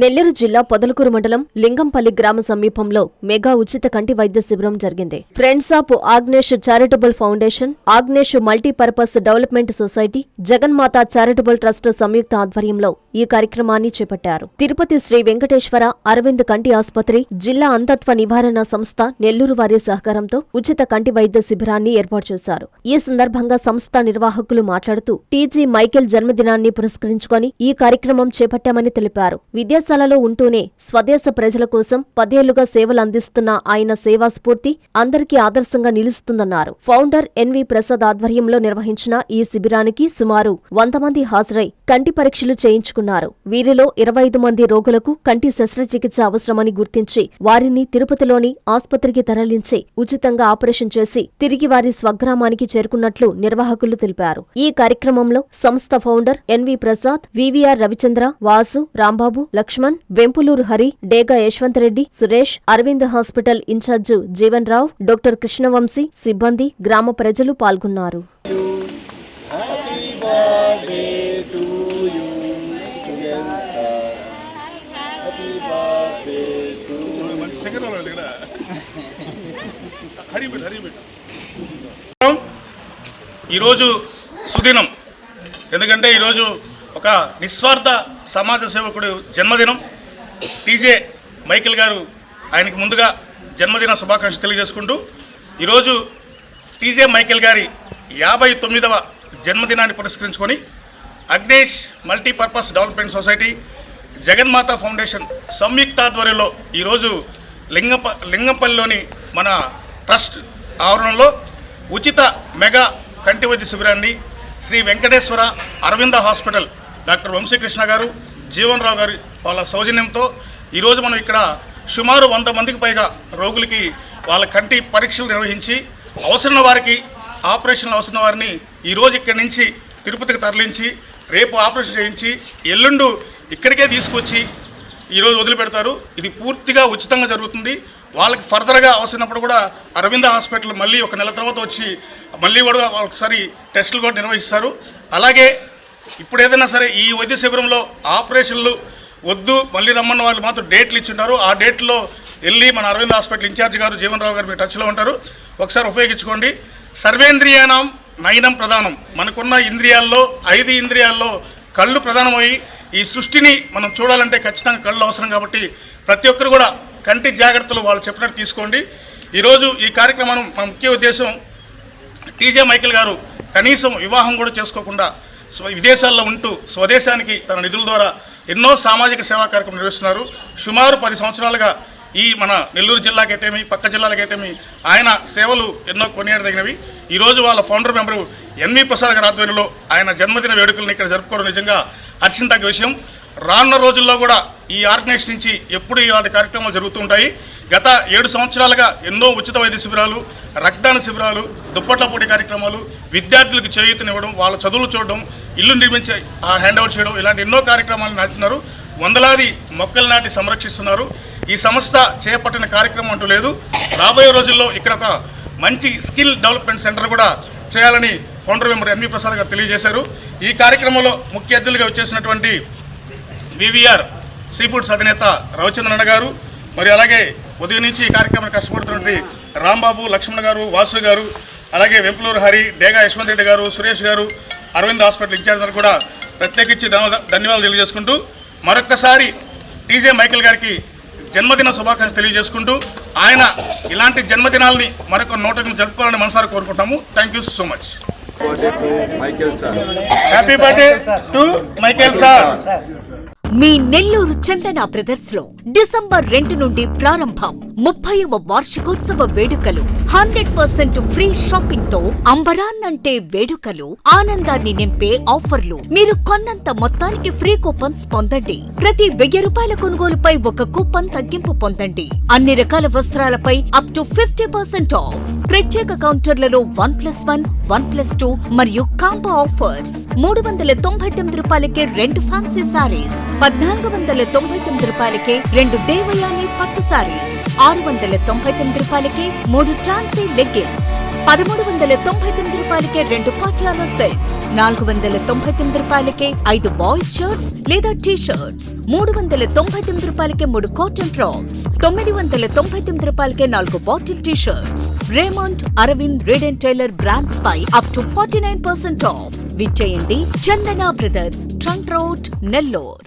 నెల్లూరు జిల్లా పొదలకూరు మండలం లింగంపల్లి గ్రామ సమీపంలో మెగా ఉచిత కంటి వైద్య శిబిరం జరిగింది. Friends of Agnesh charitable foundation, Agnesh multipurpose development society, Jaganmata charitable trust సంయుక్త ఆధ్వర్యంలో ఈ కార్యక్రమాన్ని చేపట్టారు. తిరుపతి శ్రీ వెంకటేశ్వర అరవింద్ కంటి ఆసుపత్రి, జిల్లా అంధత్వ నివారణ సంస్థ నెల్లూరు వారి సహకారంతో ఉచిత కంటి వైద్య శిబిరాన్ని ఏర్పాటు చేశారు. ఈ సందర్భంగా సంస్థ నిర్వాహకులు మాట్లాడుతూ టీజీ మైకేల్ జన్మదినాన్ని పురస్కరించుకొని ఈ కార్యక్రమం చేపట్టామని తెలిపారు. విదేశాలలో ఉంటూనే స్వదేశ ప్రజల కోసం 10 ఏళ్లుగా సేవలు అందిస్తున్న ఆయన సేవా స్ఫూర్తి అందరికీ ఆదర్శంగా నిలుస్తుందన్నారు. ఫౌండర్ ఎన్వి ప్రసాద్ ఆధ్వర్యంలో నిర్వహించిన ఈ శిబిరానికి సుమారు 100 మంది హాజరై కంటి పరీక్షలు చేయించుకున్నారు. వీరిలో 25 మంది రోగులకు కంటి శస్త్రచికిత్స అవసరమని గుర్తించి వారిని తిరుపతిలోని ఆసుపత్రికి తరలించి ఉచితంగా ఆపరేషన్ చేసి తిరిగి వారి స్వగ్రామానికి చేరుకున్నట్లు నిర్వాహకులు తెలిపారు. ఈ కార్యక్రమంలో సంస్థ founder N V Prasad, V V R Ravichandra, Vasu, Rambabu, Lakshman, Vempuluru Hari, Dega Yashwanth Reddy, Suresh, Aravind hospital incharge Jeevan Rao, doctor Krishna Vamsi, సిబ్బంది, గ్రామ ప్రజలు పాల్గొన్నారు. ఈరోజు సుదినం, ఎందుకంటే ఈరోజు ఒక నిస్వార్థ సమాజ సేవకుడు జన్మదినం. టీజే మైకేల్ గారు, ఆయనకు ముందుగా జన్మదిన శుభాకాంక్షలు తెలియజేసుకుంటూ ఈరోజు టీజే మైకేల్ గారి 59వ జన్మదినాన్ని పురస్కరించుకొని ఆగ్నేష్ మల్టీపర్పస్ డెవలప్మెంట్ సొసైటీ, జగన్మాత ఫౌండేషన్ సంయుక్తాధ్వర్యంలో ఈరోజు లింగంపల్లిలోని మన ట్రస్ట్ ఆవరణలో ఉచిత మెగా కంటి వైద్య శిబిరాన్ని శ్రీ వెంకటేశ్వర అరవింద హాస్పిటల్ డాక్టర్ వంశీకృష్ణ గారు, జీవన్ రావు గారి వాళ్ళ సౌజన్యంతో ఈరోజు మనం ఇక్కడ సుమారు 100 మందికి పైగా రోగులకి వాళ్ళ కంటి పరీక్షలు నిర్వహించి అవసరమైన వారికి ఆపరేషన్లు అవసరమైన వారిని ఈరోజు ఇక్కడి నుంచి తిరుపతికి తరలించి రేపు ఆపరేషన్ చేయించి ఎల్లుండు ఇక్కడికే తీసుకొచ్చి ఈరోజు వదిలిపెడతారు. ఇది పూర్తిగా ఉచితంగా జరుగుతుంది. వాళ్ళకి ఫర్దర్గా అవసరమైనప్పుడు కూడా అరవింద హాస్పిటల్ మళ్ళీ 1 నెల తర్వాత వచ్చి మళ్ళీ కూడా ఒకసారి టెస్టులు కూడా నిర్వహిస్తారు. అలాగే ఇప్పుడు ఏదైనా సరే ఈ వైద్య శిబిరంలో ఆపరేషన్లు వద్దు, మళ్ళీ రమ్మన్న వాళ్ళు మాత్రం డేట్లు ఇచ్చింటారు. ఆ డేట్లో వెళ్ళి మన అరవింద హాస్పిటల్ ఇన్ఛార్జ్ గారు జీవన్ రావు గారు మీ టచ్లో ఉంటారు, ఒకసారి ఉపయోగించుకోండి. సర్వేంద్రియానం నయనం ప్రధానం. మనకున్న ఇంద్రియాల్లో 5 ఇంద్రియాల్లో కళ్ళు ప్రధానమై ఈ సృష్టిని మనం చూడాలంటే ఖచ్చితంగా కళ్ళు అవసరం. కాబట్టి ప్రతి ఒక్కరు కూడా కంటి జాగ్రత్తలు వాళ్ళు చెప్పినట్టు తీసుకోండి. ఈరోజు ఈ కార్యక్రమం మన ముఖ్య ఉద్దేశం, టీజే మైకేల్ గారు కనీసం వివాహం కూడా చేసుకోకుండా విదేశాల్లో ఉంటూ స్వదేశానికి తన నిధుల ద్వారా ఎన్నో సామాజిక సేవా కార్యక్రమం నిర్వహిస్తున్నారు. సుమారు 10 సంవత్సరాలుగా ఈ మన నెల్లూరు జిల్లాకైతేమి పక్క జిల్లాలకైతేమి ఆయన సేవలు ఎన్నో కొనియాడదగినవి. ఈరోజు వాళ్ళ ఫౌండర్ మెంబరు ఎన్వి ప్రసాద్ గారి ఆధ్వర్యంలో ఆయన జన్మదిన వేడుకలను ఇక్కడ జరుపుకోవడం నిజంగా హర్షించదగ్గ విషయం. రానున్న రోజుల్లో కూడా ఈ ఆర్గనైజేషన్ నుంచి ఎప్పుడు ఇలాంటి కార్యక్రమాలు జరుగుతూ ఉంటాయి. గత 7 సంవత్సరాలుగా ఎన్నో ఉచిత వైద్య శిబిరాలు, రక్తదాన శిబిరాలు, దుప్పట్ల పోటీ కార్యక్రమాలు, విద్యార్థులకు చేయూతనివ్వడం, వాళ్ళ చదువులు చూడడం, ఇల్లు నిర్మించి హ్యాండ్ ఓవర్ చేయడం, ఇలాంటి ఎన్నో కార్యక్రమాలు నాటుతున్నారు. వందలాది మొక్కలు నాటి సంరక్షిస్తున్నారు. ఈ సంస్థ చేపట్టిన కార్యక్రమం అంటూ లేదు. రాబోయే రోజుల్లో ఇక్కడ ఒక మంచి స్కిల్ డెవలప్మెంట్ సెంటర్ కూడా చేయాలని ఫౌండర్ మెంబర్ ఎన్వి ప్రసాద్ గారు తెలియజేశారు. ఈ కార్యక్రమంలో ముఖ్య అతిథులుగా వచ్చేసినటువంటి వివిఆర్ సీ ఫుడ్స్ అధినేత రవిచంద్రన్ గారు, మరి అలాగే ఉదయం నుంచి ఈ కార్యక్రమాన్ని కష్టపడుతున్నటువంటి రాంబాబు, లక్ష్మణ్ గారు, వాసు గారు, అలాగే వెంపులూరు హరి, డేగా యశ్వంతరెడ్డి గారు, సురేష్ గారు, అరవింద్ హాస్పిటల్ ఇన్ఛార్జ్ కూడా ప్రత్యేకించి ధన్యవాదాలు తెలియజేసుకుంటూ మరొక్కసారి టీజే మైకేల్ గారికి జన్మదిన శుభాకాంక్షలు తెలియజేసుకుంటూ ఆయన ఇలాంటి జన్మదినాలని మరొక 100 జరుపుకోవాలని మనసారా కోరుకుంటాము. Thank you so much. Happy birthday to Michael sir. మీ నెల్లూరు చందన బ్రదర్స్ లో డిసెంబర్ 2 నుండి ప్రారంభం 30వ వార్షికోత్సవ వేడుకలు. 100% ఫ్రీ షాపింగ్ తో అంబరాన్నంటే వేడుకలు, ఆనందాన్ని నింపే ఆఫర్లు. మీరు కొన్నంత మొత్తానికి ఫ్రీ కూపన్స్ పొందండి. ప్రతి 1000 రూపాయల కొనుగోలుపై ఒక కూపన్ తగ్గింపు పొందండి. అన్ని రకాల వస్త్రాలపై అప్ టు 50% ఆఫ్. ప్రత్యేక కౌంటర్లలో 1+1, 1+2 మరియు కాంబో ఆఫర్స్. 399 రూపాయలకే 2 ఫ్యాన్సీ సారీస్, 1499 రూపాయలకే 2 దేవయాని పట్టు సారీస్, 699 రూపాయలకే 3 ఝాన్సీ లెగ్గిన్స్, 1399 రూపాయలకే 2 పాటియాలా సెట్స్, 499 రూపాయలకే 5 బాయ్స్ షర్ట్స్ లేదా టీ షర్ట్స్, 399 రూపాయలకే 3 కాటన్ ఫ్రాక్స్, 999 రూపాయలకే 4 bottle T shirts. Raymond, Arvind, Reid and Taylor brands పై అప్ టు 49% ఆఫ్. విచ్చేయండి Chandana brothers, trunk road, Nellore.